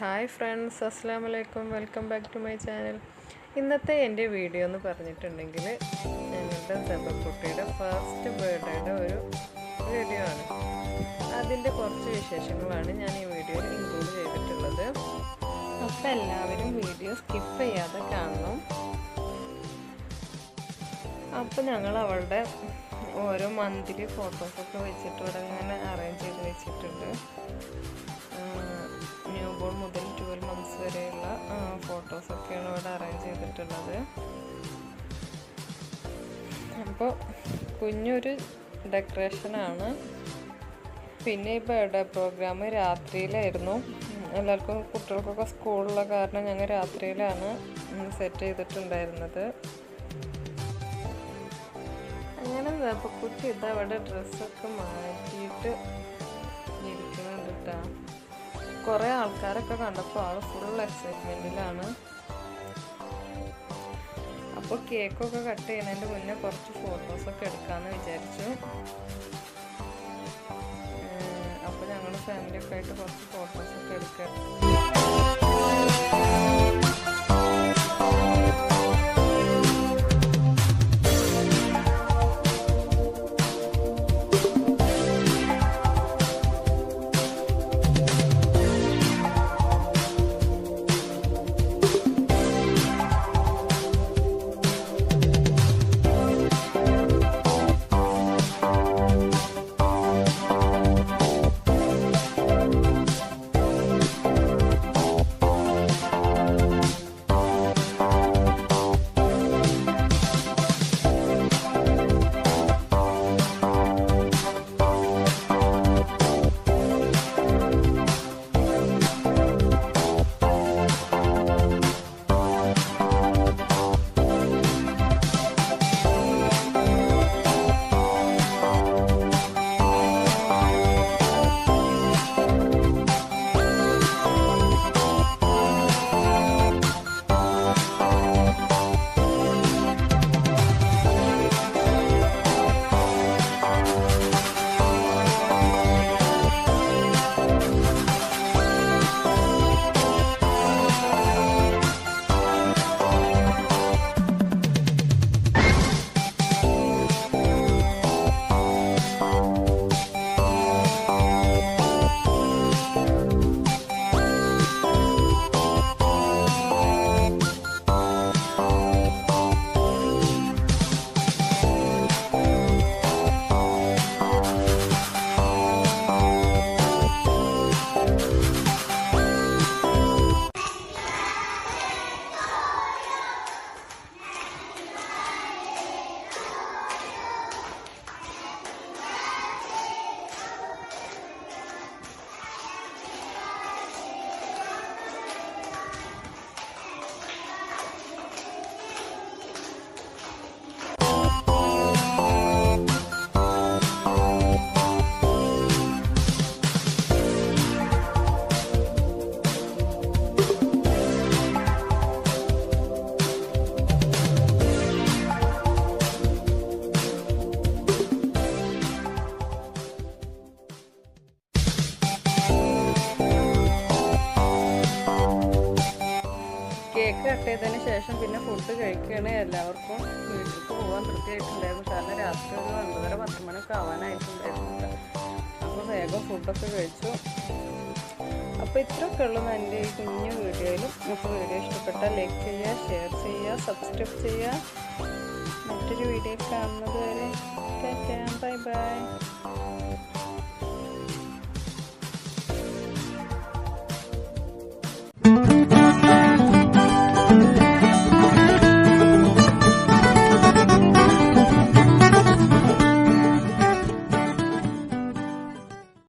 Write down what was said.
Hi friends, അസ്സലാമു അലൈക്കും. Welcome back to my channel. ഇന്നത്തെ എൻ്റെ വീഡിയോ എന്ന് പറഞ്ഞിട്ടുണ്ടെങ്കിൽ ഞങ്ങളുടെ സെബക്കുട്ടിയുടെ ഫസ്റ്റ് ബർത്ത്ഡേയുടെ ഒരു വീഡിയോ ആണ്. അതിൻ്റെ കുറച്ച് വിശേഷങ്ങളാണ് ഞാൻ ഈ വീഡിയോയിൽ ഇൻക്ലൂഡ് ചെയ്തിട്ടുള്ളത്. അപ്പോൾ എല്ലാവരും വീഡിയോ സ്കിപ്പ് ചെയ്യാതെ കാണണം. അപ്പോൾ ഞങ്ങൾ അവളുടെ ഓരോ മന്ത്ലി ഫോട്ടോസൊക്കെ വെച്ചിട്ട് ഇവിടെ ഇങ്ങനെ അറേഞ്ച് ചെയ്ത് വെച്ചിട്ടുണ്ട്. ന്യൂ ബോൺ മുതൽ 12 മന്ത്സ് വരെയുള്ള ഫോട്ടോസൊക്കെയാണ് ഇവിടെ അറേഞ്ച് ചെയ്തിട്ടുള്ളത്. അപ്പോൾ കുഞ്ഞൊരു ഡെക്കറേഷനാണ്. പിന്നെ ഈ ബർത്ത്ഡേ പ്രോഗ്രാം രാത്രിയിലായിരുന്നു. എല്ലാവർക്കും കുട്ടികൾക്കൊക്കെ സ്കൂളുള്ള കാരണം ഞങ്ങൾ രാത്രിയിലാണ് സെറ്റ് ചെയ്തിട്ടുണ്ടായിരുന്നത്. അങ്ങനെ അപ്പോൾ കുട്ടി ഇതവിടെ ഡ്രസ്സൊക്കെ മാറ്റിയിട്ട് ഇരിക്കുന്നുണ്ട് കേട്ടോ. കുറേ ആൾക്കാരൊക്കെ കണ്ടപ്പോൾ ആൾ ഫുൾ എക്സൈറ്റ്മെൻറ്റിലാണ്. അപ്പോൾ കേക്കൊക്കെ കട്ട് ചെയ്യുന്നതിൻ്റെ മുന്നേ കുറച്ച് ഫോട്ടോസൊക്കെ എടുക്കാമെന്ന് വിചാരിച്ചു. അപ്പോൾ ഞങ്ങൾ ഫാമിലിയൊക്കെ ആയിട്ട് കുറച്ച് ഫോട്ടോസൊക്കെ എടുക്കാം. കേക്ക് കട്ട് ചെയ്തതിന് ശേഷം പിന്നെ ഫുഡ് കഴിക്കുകയാണ്. എല്ലാവർക്കും വീട്ടിലേക്ക് പോകാൻ തൃപ്തിയായിട്ടുണ്ടായിരുന്നു. കാരണം രാത്രി ഒരു 9:30-10 മണിയൊക്കെ ആവാനായിട്ടുണ്ടായിരുന്നു. അപ്പോൾ വേഗം ഫുഡൊക്കെ കഴിച്ചു. അപ്പോൾ ഇത്രയൊക്കെ ഉള്ളൂ എൻ്റെ ഈ കുഞ്ഞു വീഡിയോയിലും. നമുക്ക് വീഡിയോ ഇഷ്ടപ്പെട്ടാൽ ലൈക്ക് ചെയ്യുക, ഷെയർ ചെയ്യുക, സബ്സ്ക്രൈബ് ചെയ്യുക. മറ്റൊരു വീഡിയോയിൽ കാണുന്നത് വരെ ബൈ ബൈ.